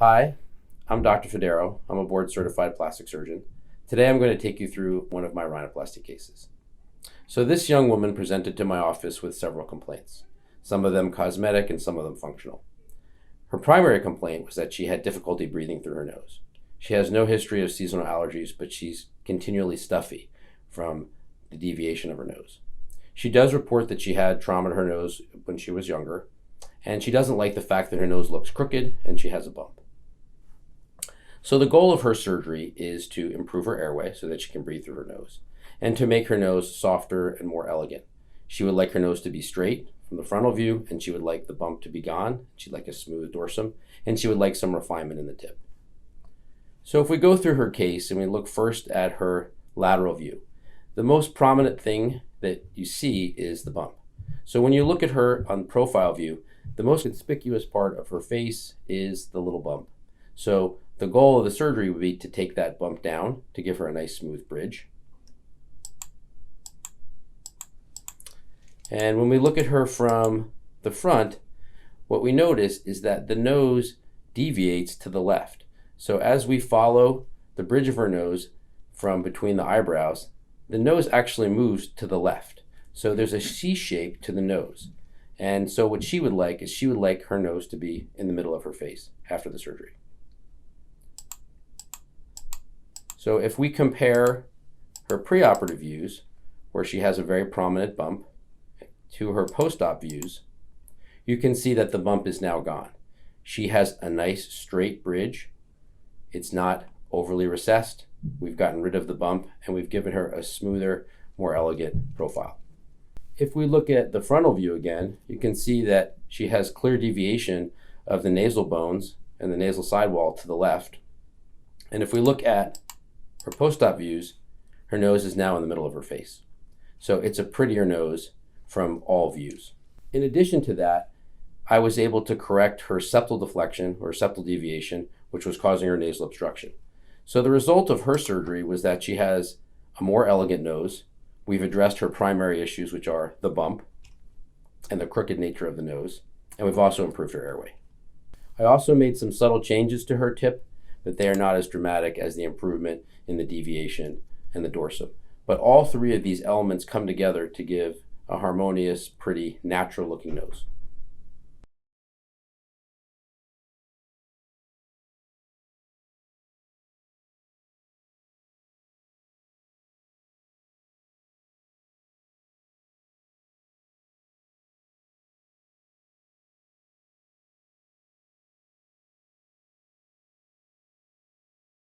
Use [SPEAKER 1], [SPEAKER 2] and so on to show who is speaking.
[SPEAKER 1] Hi, I'm Dr. Federo. I'm a board certified plastic surgeon. Today I'm going to take you through one of my rhinoplasty cases. So this young woman presented to my office with several complaints, some of them cosmetic and some of them functional. Her primary complaint was that she had difficulty breathing through her nose. She has no history of seasonal allergies, but she's continually stuffy from the deviation of her nose. She does report that she had trauma to her nose when she was younger, and she doesn't like the fact that her nose looks crooked and she has a bump. So the goal of her surgery is to improve her airway so that she can breathe through her nose and to make her nose softer and more elegant. She would like her nose to be straight from the frontal view, and she would like the bump to be gone. She'd like a smooth dorsum, and she would like some refinement in the tip. So if we go through her case and we look first at her lateral view, the most prominent thing that you see is the bump. So when you look at her on profile view, the most conspicuous part of her face is the little bump. So the goal of the surgery would be to take that bump down to give her a nice smooth bridge. And when we look at her from the front, what we notice is that the nose deviates to the left. So as we follow the bridge of her nose from between the eyebrows, the nose actually moves to the left. So there's a C shape to the nose. And so what she would like is she would like her nose to be in the middle of her face after the surgery. So if we compare her preoperative views, where she has a very prominent bump, to her post-op views, you can see that the bump is now gone. She has a nice straight bridge. It's not overly recessed. We've gotten rid of the bump and we've given her a smoother, more elegant profile. If we look at the frontal view again, you can see that she has clear deviation of the nasal bones and the nasal sidewall to the left. And if we look at her post-op views, her nose is now in the middle of her face. So it's a prettier nose from all views. In addition to that, I was able to correct her septal deflection or septal deviation, which was causing her nasal obstruction. So the result of her surgery was that she has a more elegant nose. We've addressed her primary issues, which are the bump and the crooked nature of the nose, and we've also improved her airway. I also made some subtle changes to her tip, but they are not as dramatic as the improvement in the deviation and the dorsum. But all three of these elements come together to give a harmonious, pretty, natural looking nose.